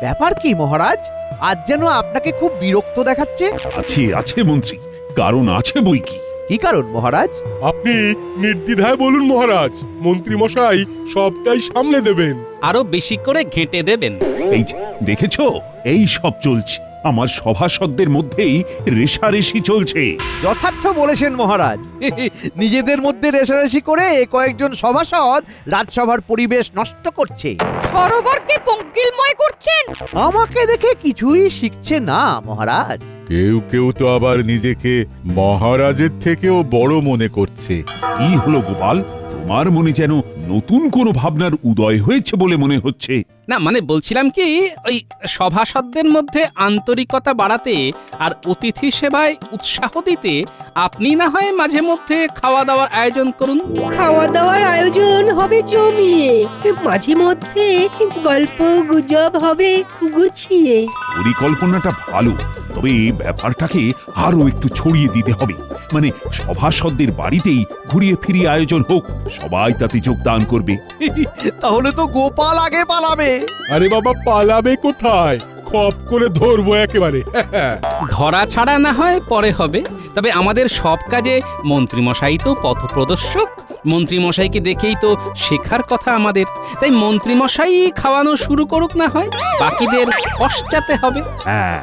ব্যাপার কি মহারাজ, আজ যেন আপনাকে খুব বিরক্ত দেখাচ্ছে। আছে আছে মন্ত্রী, কারণ আছে বই কি। কি কারণ মহারাজ? আপনি নির্দ্বিধায় বলুন মহারাজ, মন্ত্রী মশাই সবটাই সামলে দেবেন। আরো বেশি করে ঘেঁটে দেবেন। এই যে দেখেছো, এই সব চলছে, আমার সভাসদদের মধ্যেই রেষারেষি চলছে। যথার্থ বলেছেন মহারাজ। নিজেদের মধ্যে রেষারেষি করে কয়েকজন সভাসদ রাজসভার পরিবেশ নষ্ট করছে। সরোবরকে পঙ্কিলময় করছেন। আমাকে দেখে কিছুই শিখছে না মহারাজ। কেউ কেউ তো আবার নিজেকে মহারাজের থেকেও বড় মনে করছে। কি হলো গোপাল, তোমার মনে যেন নতুন কোনো ভাবনার উদয় হয়েছে বলে মনে হচ্ছে। না মানে বলছিলাম কি, ওই সভাসদদের মধ্যে আন্তরিকতা বাড়াতে আর অতিথি সেবায় উৎসাহ দিতে আপনি না হয় মাঝে মধ্যে খাওয়া দাওয়ার আয়োজন করুন। খাওয়া দাওয়ার আয়োজন হবে জমিয়ে, মাঝে মধ্যে গল্প গুজব হবে গুছিয়ে। পরিকল্পনাটা ভালো, তবে এই ব্যাপারটাকে আরো একটু ছড়িয়ে দিতে হবে। মানে সভাসদদের বাড়িতেই ঘুরিয়ে ফিরিয়ে আয়োজন হোক, সবাই তাতে যোগদান করবে। তাহলে তো গোপাল আগে পালাবে। আরে বাবা, পালাবে কোথায়? খপ করে ধরবো একেবারে। ধরা ছাড়া না হয় পরে হবে, তবে আমাদের সব কাজে মন্ত্রীমশাই তো পথপ্রদর্শক। মন্ত্রীমশাইকে দেখেই তো শেখার কথা আমাদের। তাই মন্ত্রীমশাই খাওয়ানো শুরু করুক না হয়, বাকিদের পশ্চাতে হবে। হ্যাঁ,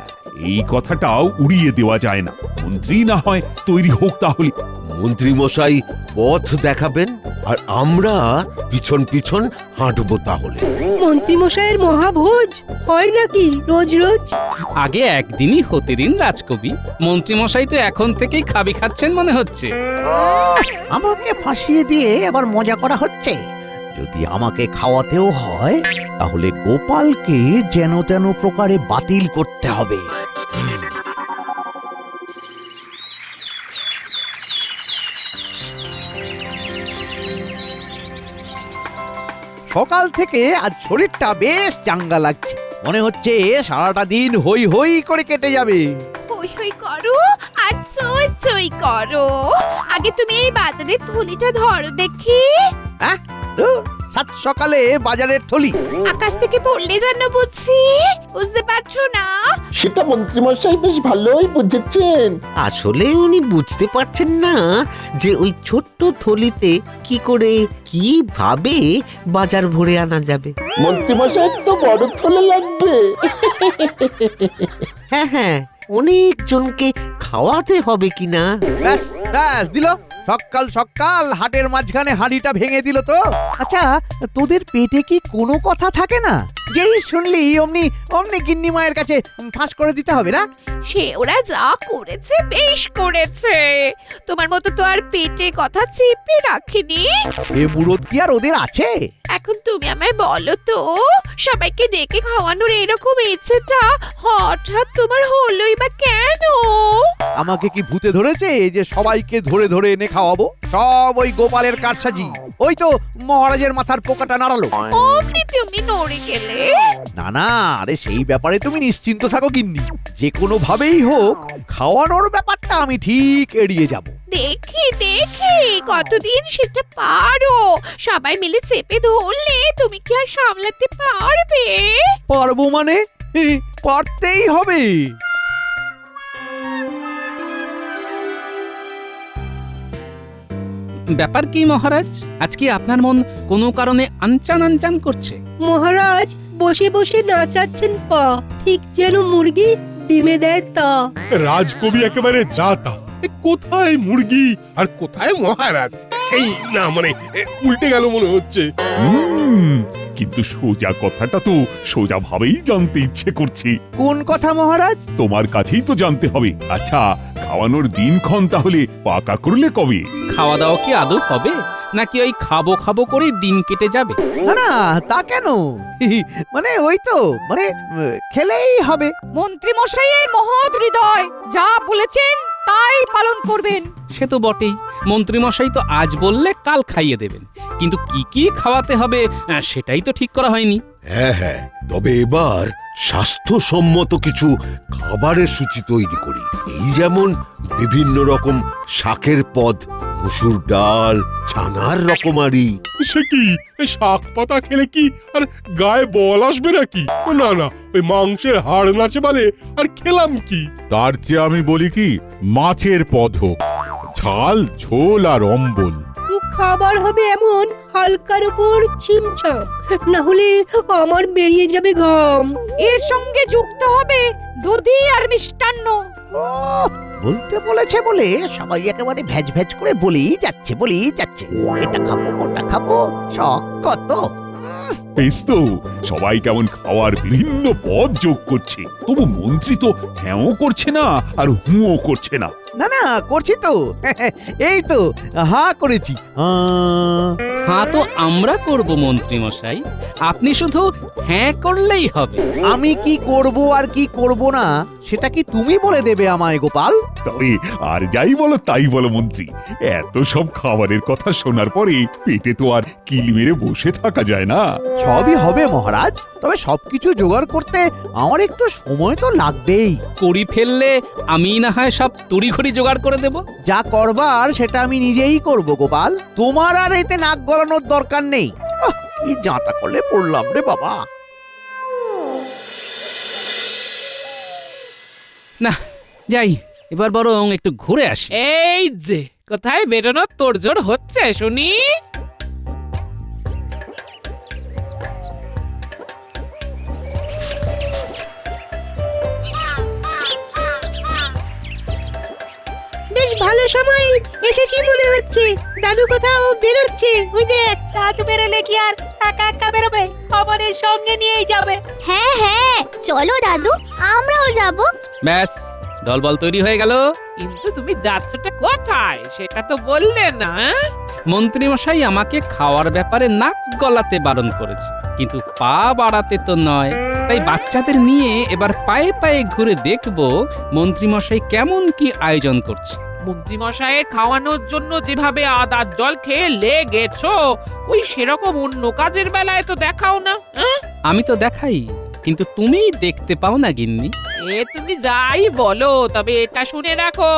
এই কথাটাও উড়িয়ে দেওয়া যায় না। মন্ত্রী না হয় তৈরি হোক তাহলে। মন্ত্রী মশাই পথ দেখাবেন আর আমরা পিছন পিছন হাঁটবো তাহলে। মন্ত্রী মশাইয়ের মহাভোজ হয় নাকি রোজ রোজ? আগে একদিনই হতে দিন রাজকবি। মন্ত্রীমশাই তো এখন থেকেই খাবি খাচ্ছেন মনে হচ্ছে। আমাকে ফাঁসিয়ে দিয়ে আবার মজা করা হচ্ছে। যদি আমাকে খাওয়াতেও হয় তাহলে গোপালকে যেন তেন প্রকারে বাতিল করতে হবে। সকাল থেকে আজ শরীরটা বেশ চাঙ্গা লাগছে। মনে হচ্ছে সারাটা দিন হই হই করে কেটে যাবে। হই হই করো আর চই চই করো। আগে তুমি এই বাজারের থলিটা ধরো দেখি। হ্যাঁ, সাত সকালে বাজারের থলি। আকাশ থেকে পড়লে যেন বুঝছি, বুঝতে পারছো না? সেটা মন্ত্রীমশাই বেশ ভালোই বুঝেছেন। আসলে উনি বুঝতে পারছেন না যে ওই ছোট্ট থলিতে কি করে কিভাবে বাজার ভরে আনা যাবে। মন্ত্রীমশাই তো বড় থলে লাগবে। হ্যাঁ হ্যাঁ, অনেক জনকে খাওয়াতে হবে কিনা। ব্যাস ব্যাস দিল, সকাল সকাল হাটের মাঝখানে হাঁড়িটা ভেঙে দিল তো। আচ্ছা, তোদের পেটে কি কোনো কথা থাকে না? যেই শুনলি অমনি অমনি গিন্নি মায়ের কাছে ফাঁস করে দিতে হবে না? সে ওরা যা করেছে বেশ করেছে। তোমার মতো তো আর পেটে কথা চেপে রাখিনি। এ মুরদ কি আর ওদের আছে? এখন তুমি আমায় বলো তো, সবাইকে ডেকে খাওয়ানোর এরকম ইচ্ছেটা হঠাৎ তোমার হলোই বা কেন? আমাকে কি ভূতে ধরেছে যে সবাইকে ধরে ধরে এনে খাওয়াবো? সব ওই গোপালের কারসাজি। ওই তো মহারাজের মাথার পোকাটা নাড়ালো। অমনি তুমি নড়ে গেলে। না না, আরে সেই ব্যাপারে তুমি নিশ্চিন্ত থাকো গিন্নি। যে কোনো ভাবেই হোক খাওয়ানোর ব্যাপারটা আমি ঠিক এড়িয়ে যাব। দেখি দেখি কতদিন সেটা পারো। সবাই মিলে চেপে ধরলে তুমি কি আর সামলাতে পারবে? পারবো মানে? পারতেই হবে। ব্যাপার কি মহারাজ, আজকে আপনার মন কোনো কারণে আনচান আনচান করছে? মহারাজ বসে বসে নাচাচ্ছেন পা, ঠিক যেন মুরগি ডিমে দেয় তা। রাজকবি একেবারে যাতা। কোথায় মুরগি আর কোথায় মহারাজ? এই না মানে উল্টে গেল মনে হচ্ছে। কিন্তু সোজা কথাটা তো সোজা ভাবেই জানতে ইচ্ছে করছে। কোন কথা মহারাজ? তোমার কাছেই তো জানতে হবে। আচ্ছা, খাওয়ানোর দিনক্ষণ তাহলে পাকা করলে কবে? খাওয়া দাওয়া কি আদৌ হবে, নাকি ওই খাবো খাবো করে দিন কেটে যাবে? না না, তা কেন? মানে ওই তো মানে খেলেই হবে। মন্ত্রী মশাইয়ের মহৎ হৃদয়, যা বলেছেন তাই পালন করবেন। সে তো বটেই, মন্ত্রীমশাই তো আজ বললে কাল খাইয়ে দেবেন, কিন্তু কি কি খাওয়াতে হবে সেটাই তো ঠিক করা হয়নি। হ্যাঁ হ্যাঁ, তবে এবার স্বাস্থ্যসম্মত কিছু খাবারের সূচি তৈরি করি। এই যেমন বিভিন্ন রকম শাকের পদ, মসুর ডাল, ছানার রকমারি। সে কি এই শাক পাতা খেলে কি আর গায়ে বল আসবে নাকি? না না, ওই মাংসের হাড় নাচে বলে আর খেলাম কি? তার চেয়ে আমি বলি কি, মাছের পদ হোক, ঝাল ঝোল আর অম্বল। খাবার হবে এমন হালকার উপর ছিমছাম, না হলে আমার বেরিয়ে যাবে ঘাম। এর সঙ্গে যুক্ত হবে দধি আর মিষ্টান্ন। বলতে বলেছে বলে সবাই একেবারে ভ্যাজ ভ্যাজ করে বলেই যাচ্ছে এটা খাবো ওটা খাবো, শখ কত। বেশ তো, সবাই কেমন খাওয়ার বিভিন্ন পদ যোগ করছে, তবু মন্ত্রী তো হ্যাঁও করছে না আর হুঁও করছে না। না না, করছি তো। এই তো হা করেছি। হ্যাঁ তো আমরা করব মন্ত্রী মশাই, আপনি শুধু হ্যাঁ করলেই হবে। আমি কি করব আর কি করব না সেটা কি তুমি বলে দেবে আমায় গোপাল? তবে আর যাই বলো তাই বলো মন্ত্রী, এত সব খাবারের কথা শোনার পরে পেটে তো আর কিল মেরে বসে থাকা যায় না। সবই হবে মহারাজ, তবে সবকিছু জোগাড় করতে আমার একটু সময় তো লাগবেই। করি ফেললে আমি না হয় সব তড়িঘড়ি জোগাড় করে দেব। যা করবার সেটা আমি নিজেই করব গোপাল, তোমার আর এতে নাক গলানোর দরকার নেই। কি যাতা করলে পড়লাম রে বাবা। না যাই, এবার বরং একটু ঘুরে আসি। এই যে কোথায় বেরোনোর তোড়জোড় হচ্ছে শুনি। বেশ ভালো সময় এসেছি মনে হচ্ছে। দাদু কোথাও বেরোচ্ছে, ওই দেখ। দাদু বেরোলে কি আর একা একা বেরোবে? আমাদের সঙ্গে নিয়েই যাবে। হ্যাঁ হ্যাঁ, চলো দাদু, আমরাও যাব। ব্যাস, দলবল তৈরি হয়ে গেল। কিন্তু তুমি যাচ্ছটা কোথায় সেটা তো বললে না। মন্ত্রী মশাই আমাকে খাওয়ার ব্যাপারে নাক গলাতে বারণ করেছে, কিন্তু পা বাড়াতে তো নয়। তাই বাচ্চাদের নিয়ে এবার পায়ে পায়ে ঘুরে দেখব মন্ত্রী মশাই কেমন কি আয়োজন করছে। মন্ত্রী মশাইয়ের খাওয়ানোর জন্য যেভাবে আদার জল খেয়ে লেগেছো, ওই সেরকম অন্য কাজের বেলায় তো দেখাও না। আমি তো দেখাই, কিন্তু তুমিই দেখতে পাও না গিন্নি। এ তুমি যাই বলো, তবে এটা শুনে রাখো,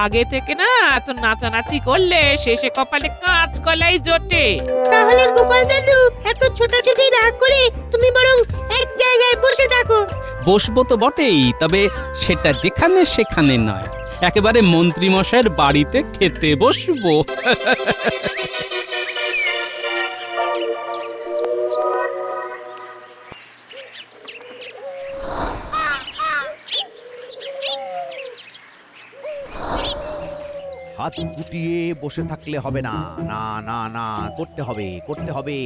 আগে থেকে না এত নাচানাচি করলে শেষে কপালে কাঁচ গলাই জোটে। তাহলে গোপাল দাদু এত ছোটাছুটি না করে তুমি বরং এক জায়গায় বসে থাকো। বসবো তো বটেই, তবে সেটা যেখানে সেখানে নয়, একেবারে মন্ত্রী মশাইয়ের বাড়িতে খেতে বসবো। হাত গুটিয়ে বসে থাকলে হবে না, না না না, করতে হবে।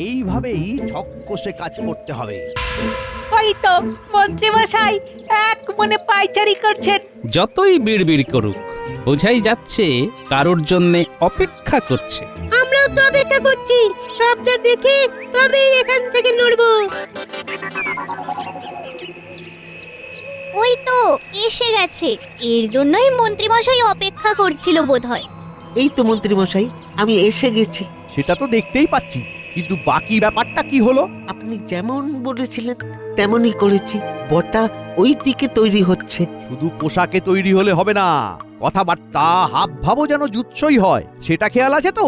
এইভাবেই ছক কষে কাজ করতে হবে। ওই তো মন্ত্রী মশাই এক মনে পায়চারি করছেন। যতই বিড়বিড় করুক, বোঝাই যাচ্ছে কারোর জন্যে অপেক্ষা করছে। আমরাও তো অপেক্ষা করছি, সবটা দেখে তবেই এখান থেকে নড়বো। ওই তো এসে গেছে, এর জন্যই মন্ত্রী মশাই অপেক্ষা করছিল বোধহয়। এই তো মন্ত্রী মশাই, আমি এসে গেছি। সেটা তো দেখতেই পাচ্ছি, কিন্তু বাকি ব্যাপারটা কি হলো? আপনি যেমন বলেছিলেন তেমনই করেছি। বটা ওই দিকে তৈরি হচ্ছে। শুধু পোশাকে তৈরি হলে হবে না, কথাবার্তা হাব ভাবও যেন জুৎসই হয়, সেটা খেয়াল আছে তো?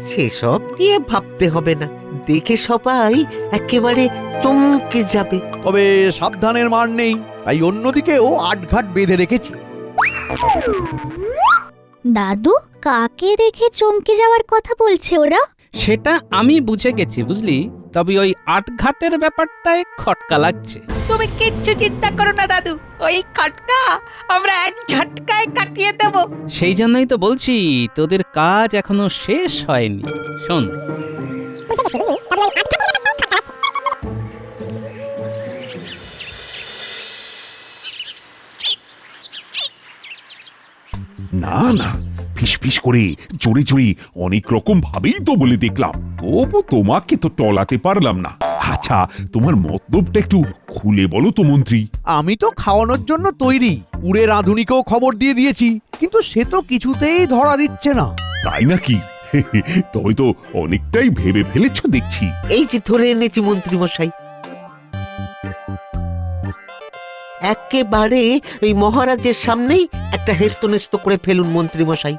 সেসব দিয়ে ভাবতে হবে না, দেখে সবাই একেবারে চমকে যাবে। তবে সাবধানের মার নেই, তাই অন্যদিকেও আটঘাট বেঁধে রেখেছি। দাদু, কাকে দেখে চমকে যাওয়ার কথা বলছে ওরা? সেটা আমি বুঝে গেছি বুঝলি, তবে ওই আটঘাটের ব্যাপারটায় খটকা লাগছে। তুমি কিচ্ছু চিন্তা করো না দাদু, ওই খটকা আমরা এক ঝটকায় কাটিয়ে দেব। সেই জন্যই তো বলছি তোদের কাজ এখনো শেষ হয়নি। শোন, না না, ফিসফিস করে জোরে জোরে অনেক রকম ভাবেই তো বলে দেখলাম, তবু তোমাকে তো টলাতে পারলাম না। আচ্ছা, তোমার মতলবটা একটু খুলে বলো তো মন্ত্রী। আমি তো খাওয়ানোর জন্য তৈরি, উড়ে রাঁধুনিকেও খবর দিয়ে দিয়েছি, কিন্তু সে তো কিছুতেই ধরা দিচ্ছে না। তাই নাকি? তবে তো অনেকটাই ভেবে ফেলেছ দেখছি। এই যে ধরে এনেছি মন্ত্রী মশাই। একেবারে ওই মহারাজের সামনেই একটা হেস্তনেস্ত করে ফেলুন মন্ত্রী মশাই।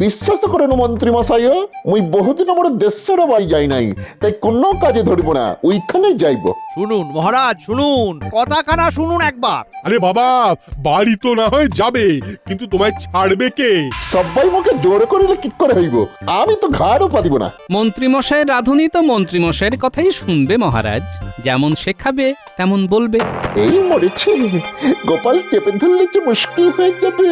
বিশ্বাস করেন মন্ত্রী মশাইও মুই বহুদিন আমার দেশের বাড়ি যাই নাই, তাই কোনো কাজে ধরবো না, ওইখানে যাইব। শুনুন মহারাজ, শুনুন কথাখানা শুনুন একবার। আরে বাবা, বাড়ি তো না হয় যাবে, কিন্তু তোমায় ছাড়বে কে? সবাই মুখে জোর করিলে কি করে হইব? আমি তো ঘাড়ও পাতিব না। মন্ত্রীমশাইয়ের রাঁধুনি তো মন্ত্রীমশাইয়ের কথাই শুনবে মহারাজ, যেমন শেখাবে তেমন বলবে। এই মরেছে, গোপাল চেপে ধরলে যে মুশকিল হয়ে যাবে।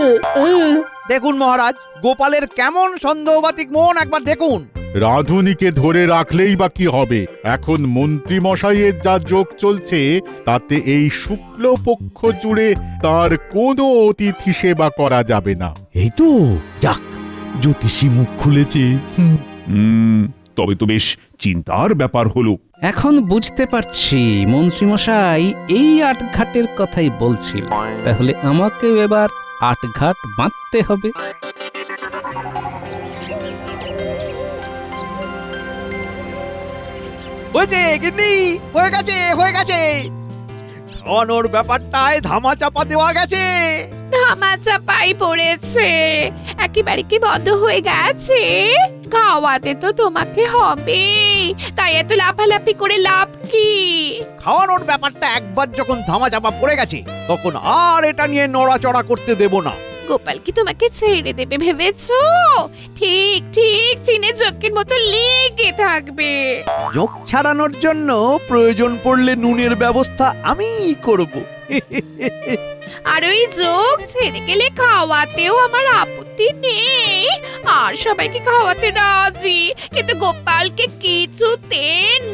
দেখুন মহারাজ, গোপালের কেমন সন্দেহবাতিক মন একবার দেখুন। রাধুনিকে ধরে রাখলেই বা কি হবে? এখন মন্ত্রী মশাইয়ের যা যোগ চলছে তাতে এই শুক্লপক্ষ জুড়ে তার কোনো অতিথি সেবা করা যাবে না। এই তো যাক, জ্যোতিষী মুখ খুলেছে। তবে তো বেশ চিন্তার ব্যাপার হলো। এখন বুঝতে পারছি মন্ত্রীমশাই এই আটঘাটের কথাই বলছিল, তাহলে আমাকেও এবার আটঘাট বাঁধতে হবে। হয়েছে গিন্নি, হয়ে গেছে হয়ে গেছে। খাওয়ানোর ব্যাপারটায় ধামা চাপা দেওয়া গেছে। ধামা চাপাই পড়েছে, একেবারে কি বন্ধ হয়ে গেছে? খাওয়াতে তো তোমাকে হবে, তাই এত লাফালাফি করে লাভ কি? খাওয়ানোর ব্যাপারটা একবার যখন ধামা চাপা পড়ে গেছে, তখন আর এটা নিয়ে নড়াচড়া করতে দেব না। গোপাল কি তোমাকে ছেড়ে দেবে ভেবেছো? ঠিক ঠিক চিনে চোখের মতো লেগে থাকবে। যোগ ছাড়ানোর জন্য প্রয়োজন পড়লে নুনের ব্যবস্থা আমিই করব। আর ওই যোগ ছেড়ে গেলে খাওয়াতেও আমার আপত্তি নেই, আর সবাইকে খাওয়াতে রাজি, কিন্তু গোপালকে কিছুতে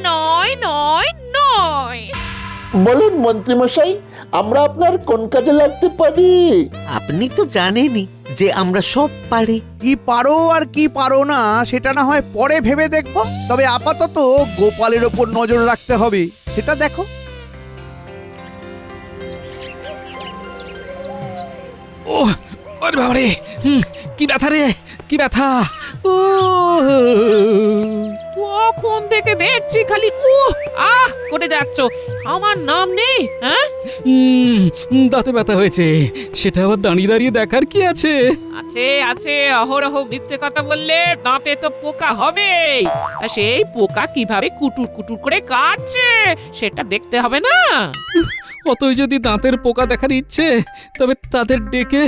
নয় নয় নয়। বলুন মন্ত্রী মশাই, আমরা আপনার কোন কাজে লাগতে পারি? আপনি তো জানেনই যে আমরা সব পারি। কি পারো আর কি পারো না সেটা না হয় পরে ভেবে দেখব, তবে আপাতত গোপালের ওপর নজর রাখতে হবে, সেটা দেখো। ও আরে বাবারে, কি ব্যথা রে, কি ব্যথা! কখন থেকে দেখছি খালি করে যাচ্ছ, আমার নাম নেই? হ্যাঁ, দাঁতে ব্যথা হয়েছে, সেটা আবার দাঁড়িয়ে দাঁড়িয়ে দেখার কি আছে? আছে আছে, অহরহ মিথ্যে কথা বললে দাঁতে তো পোকা হবে, সেই পোকা কিভাবে কুটুর কুটুর করে কাটছে সেটা দেখতে হবে না? অতই যদি দাঁতের পোকা দেখার ইচ্ছে, তবে তাদের ডেকে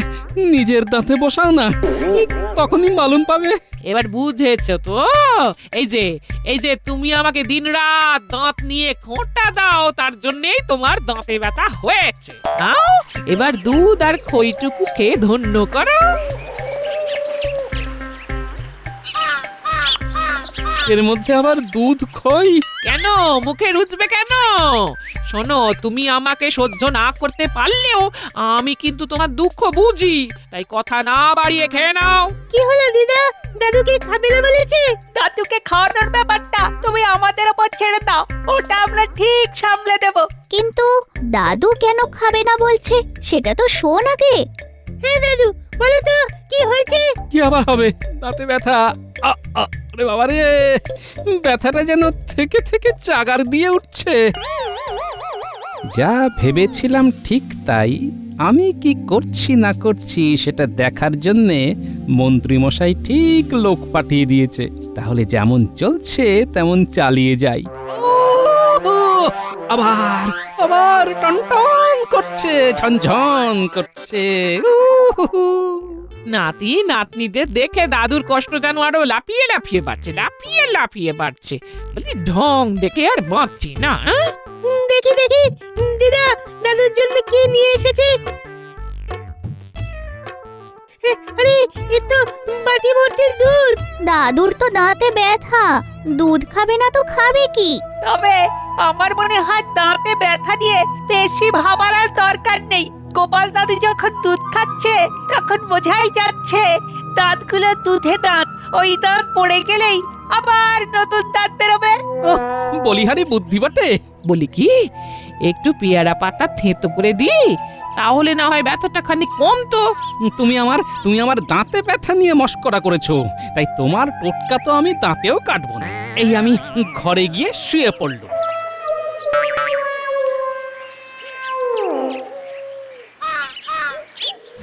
নিজের দাঁতে বসাও না, তখনই মালুম পাবে। এবার বুঝেছো তো? এই যে তুমি আমাকে দিনরাত দাঁত নিয়ে খোঁটা দাও, তার জন্যই তোমার দাঁতে ব্যথা হয়েছে। নাও এবার দুধ আর খইটুকু খেয়ে ধন্য করো। এর মধ্যে আবার দুধ খই? কেন মুখে রুচবে কেন? শোনো, তুমি আমাকে সহ্য না করতে পারলেও আমি কিন্তু তোমার দুঃখ বুঝি, তাই কথা না বাড়িয়ে খেয়ে নাও। কি হলো দিদা, দাদুকে খাবে না বলেছে? দাদুকে খাওয়ানোর ব্যাপারটা তুমি আমাদের উপর ছেড়ে দাও, ওটা আমরা ঠিক সামলে দেব। কিন্তু দাদু কেন খাবে না বলছে সেটা তো শোন আগে। হ্যাঁ দাদু, বলো তো কি হয়েছে? কি আবার হবে? দাঁতে ব্যথা। আরে বাবা রে, ব্যথাটা যেন থেকে থেকে চাগার দিয়ে উঠছে। যা ভেবেছিলাম ঠিক তাই, আমি কি করছি না করছি সেটা দেখার জন্যে মন্ত্রীমশাই ঠিক লোক পাঠিয়ে দিয়েছে। তাহলে যেমন চলছে তেমন চালিয়ে যাই। আবার আবার টনটন করছে, ঝনঝন করছে। নাতি নাতনিদের দেখে দাদুর কষ্ট যেন আরো লাফিয়ে লাফিয়ে বাড়ছে, লাফিয়ে লাফিয়ে বাড়ছে। বলি ঢং দেখে আর বাঁচছি না। দেখি দেখি দিদা, দাদুর জন্য কি নিয়ে এসেছে। আরে এ তো বাটি ভর্তি দুধ। দাদুর তো দাঁতে ব্যথা, দুধ খাবে না তো খাবে কি? তবে আমার মনে হয় দাঁতে ব্যথা নিয়ে বেশি ভাবার আর দরকার নেই। গোপাল দাদু যখন দুধ খাচ্ছে তখন বোঝাই যাচ্ছে দাঁতগুলো দুধে দাঁত, ওই দাঁত পড়ে গেলেই আবার নতুন দাঁত বেরোবে। বলিহারি বুদ্ধি বটে। বলি কি, একটু পেয়ারা পাতা থেঁতো করে দিই, তাহলে না হয় ব্যথাটা খানিক কমতো। তুমি আমার দাঁতে ব্যথা নিয়ে মস্করা করেছো, তাই তোমার টোটকা তো আমি দাঁতেও কাটবো না। এই আমি ঘরে গিয়ে শুয়ে পড়লো।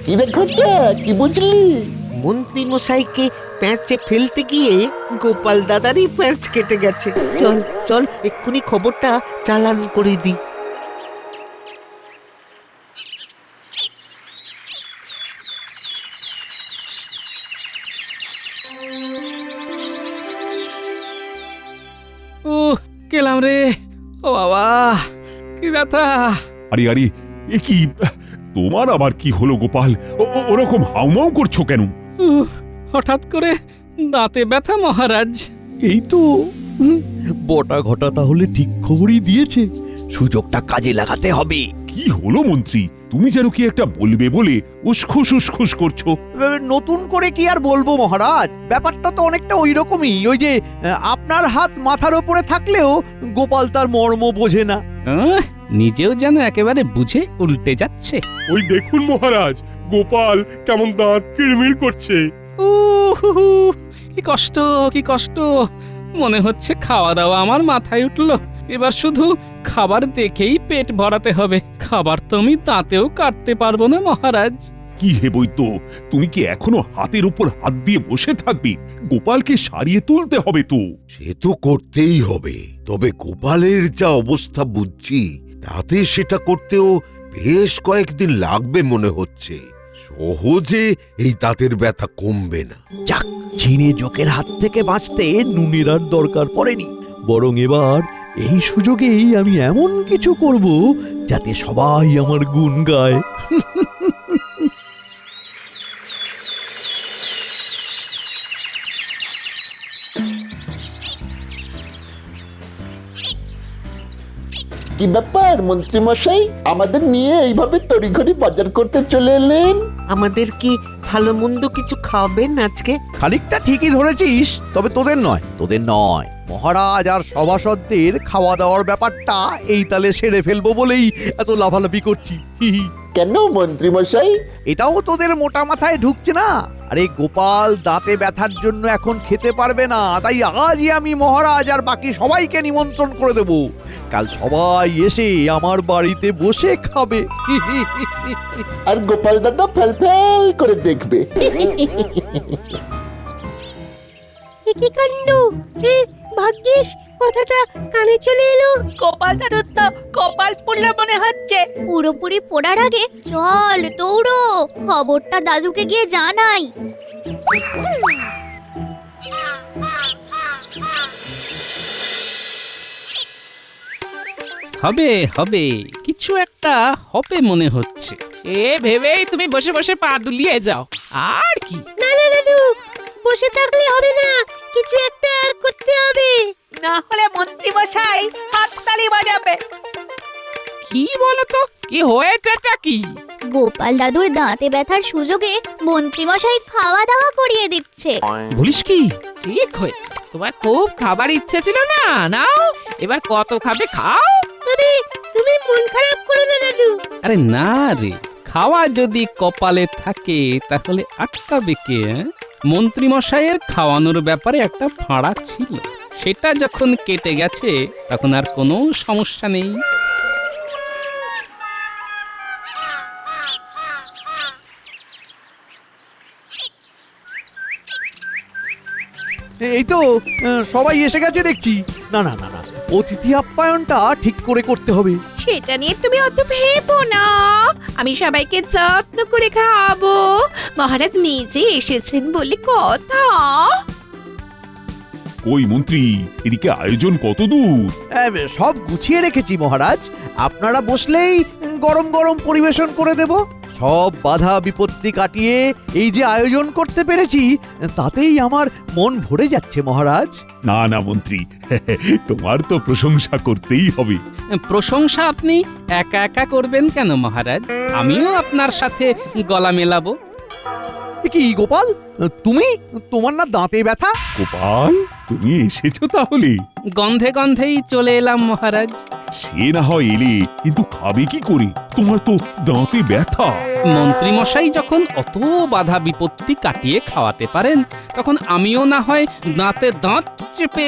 কি রে ঘটা, কি বুঝলি? মন্ত্রী মশাইকে প্যাঁচে ফেলতে গিয়ে গোপাল দাদারই প্যাঁচ কেটে গেছে। চল চল এক্ষুনি খবরটা চালান করে দি। গেলাম রে, ও বাবা কি ব্যথা। আরে আরে, এ কি, তোমার আবার কি হলো গোপাল? ওরকম হাউমাউ করছো কেন? হঠাৎ করে দাঁতে ব্যথা মহারাজ। এই তো বটা ঘটা তাহলে ঠিক খবরই দিয়েছে, সুযোগটা কাজে লাগাতে হবে। কি হলো মন্ত্রী? তুমি যেন কি একটা বলবে বলে উসখুস উসখুস করছো। নতুন করে কি আর বলবো মহারাজ, ব্যাপারটা তো অনেকটা ওই রকমই। ওই যে আপনার হাত মাথার উপরে থাকলেও গোপাল তার মর্ম বোঝে না। নিজেও যেন একেবারে বুঝে উল্টে যাচ্ছে। ওই দেখুন মহারাজ, গোপাল কেমন দাঁত কিড়মিড় করছে। কি কষ্ট, কি কষ্ট। মনে হচ্ছে খাওয়া দাওয়া আমার মাথায় উঠলো। এবার শুধু খাবার দেখেই পেট ভরাতে হবে। খাবার তো আমি দাঁতেও কাটতে পারবো না মহারাজ। কি হে বৈদ্য, তুমি কি এখনো হাতের উপর হাত দিয়ে বসে থাকবে? গোপালকে সারিয়ে তুলতে হবে তো। সে তো করতেই হবে, তবে গোপালের যা অবস্থা বুঝছি তাতে সেটা করতেও বেশ কয়েকদিন লাগবে মনে হচ্ছে। সহজে এই দাঁতের ব্যথা কমবে না। যাক, চিনে জোকের হাত থেকে বাঁচতে নুনের আর দরকার পড়েনি। বরং এবার এই সুযোগেই আমি এমন কিছু করব যাতে সবাই আমার গুণ গায়। কি ব্যাপার মন্ত্রী মশাই, আমাদের নিয়ে এইভাবে তড়িঘড়ি বাজার করতে চলে এলেন? আমাদের কি ভালো মন্দ কিছু খাবেন আজকে? খানিকটা ঠিকই ধরেছিস, তবে তোদের নয়। মহারাজ আর সভাসদদের খাওয়া দাওয়ার ব্যাপারটা এই তালে সেরে ফেলবো বলেই এত লাফালাফি করছি। কেন মন্ত্রী মশাই? এটাও তোদের মোটা মাথায় ঢুকছে না? আরে গোপাল দাঁতে ব্যথার জন্য এখন খেতে পারবে না, তাই আজই আমি মহারাজ আর বাকি সবাইকে নিমন্ত্রণ করে দেব। কাল সবাই এসে আমার বাড়িতে বসে খাবে। আর গোপাল দাদা ফেল ফেল করে দেখবে। কি কাণ্ড! ভাগ্যিস কথাটা কানে চলে এলো। গোপাল দাদুর তো কপাল পুড়ল মনে হচ্ছে। পুরোপুরি পড়ার আগে চল দৌড়ো, খবরটা দাদুকে গিয়ে জানাই। হবে হবে, কিছু একটা হবে মনে হচ্ছে। এ ভেবেই তুমি বসে বসে পা দুলিয়ে যাও, আর কি। না না দাদু, বসে থাকলে হবে না, কিছু একটা করতে হবে। না হলে মন্ত্রী মশাই হাততালি বাজাবে। কি বলতো, কি হয়েছেটা কি? গোপাল দাদুর দাঁতে ব্যথার সুযোগে মন্ত্রীমশাই খাওয়া দাওয়া করিয়ে দিচ্ছে। বলিস কি? ঠিক হয়েছে, তোমার খুব খাবার ইচ্ছে ছিল না, নাও এবার কত খাবে খাও। তবে তুমি মন খারাপ করো না দাদু। আরে না রে, খাওয়া যদি কপালে থাকে তাহলে আটকাবে কে? মন্ত্রী মশাইয়ের খাওয়ানোর ব্যাপারে একটা ফাঁড়া ছিল, সেটা যখন কেটে গেছে তখন আর কোনো সমস্যা নেই। এই তো সবাই এসে গেছে দেখছি। না না না না, অতিথি আপ্যায়নটা ঠিক করে করতে হবে। সেটা নিয়ে তুমি অত ভেবো না, আমি সবাইকে যত্ন করে খাওয়াবো। মহারাজ নিজে এসেছেন বলে কথা। ওই মন্ত্রী, এদিকে আয়োজন কত দূর? সব গুছিয়ে রেখেছি মহারাজ, আপনারা বসলেই গরম গরম পরিবেশন করে দেব। সব বাধা বিপত্তি কাটিয়ে এই যে আয়োজন করতে পেরেছি, তাতেই আমার মন ভরে যাচ্ছে মহারাজ। না না মন্ত্রী, তোমার তো প্রশংসা করতেই হবে। প্রশংসা আপনি একা একা করবেন কেন মহারাজ? আমিও আপনার সাথে গলা মেলাবো। কি গোপাল, তুমি? তোমার না দাঁতে ব্যথা? গোপাল, তুমি এসেছো তাহলে? গন্ধে গন্ধেই চলে এলাম মহারাজ। সে না হয় এলে, কিন্তু খাবে কি করে? তোমার তো দাঁতে ব্যথা। মন্ত্রী মশাই যখন অত বাধা বিপত্তি কাটিয়ে খাওয়াতে পারেন, তখন আমিও না হয় দাঁতে দাঁত চেপে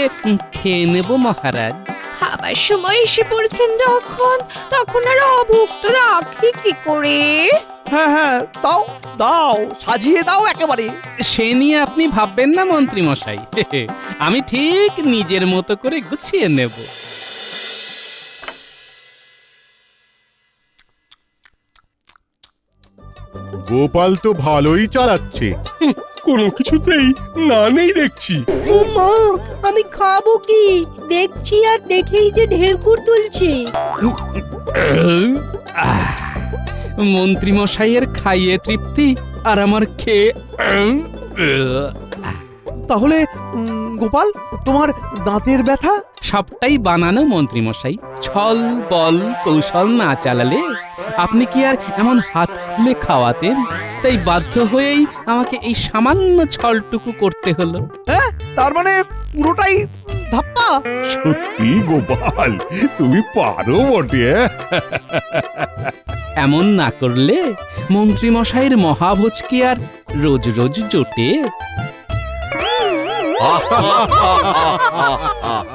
খেয়ে নেব মহারাজ। খাবার সময় এসে পড়ছেন যখন, তখন আর অভুক্ত রাখি কি করে? হ্যাঁ হ্যাঁ, দাও দাও, সাজিয়ে দাও একেবারে। সে নিয়ে আপনি ভাববেন না মন্ত্রী মশাই, আমি ঠিক নিজের মতো করে গুছিয়ে নেব। গোপাল তো ভালোই চালাচ্ছে। কোনো কিছুতেই না নেই দেখছি। ও মা, আমি খাবো কি? দেখছি আর দেখেই যে ঢেকুর তুলছে। মন্ত্রী মশাইয়ের খাইয়ে তৃপ্তি আর আমার খেয়ে তাহলে গোপাল, তোমার দাঁতের ব্যথা? সবটাই বানানো মন্ত্রী মশাই। ছল বল কৌশল না চালালে আপনি কি আর এমন হাত খুলে খাওয়াতেন? তাই বাধ্য হয়েই আমাকে এই সামান্য ছলটুকু করতে হলো। হ্যাঁ, তার মানে পুরোটাই ধাপ্পা। সত্যি গোপাল, তুমি পারো বটে। এমন না করলে মন্ত্রী মশাইয়ের মহাভোজ কি আর রোজ রোজ জোটে?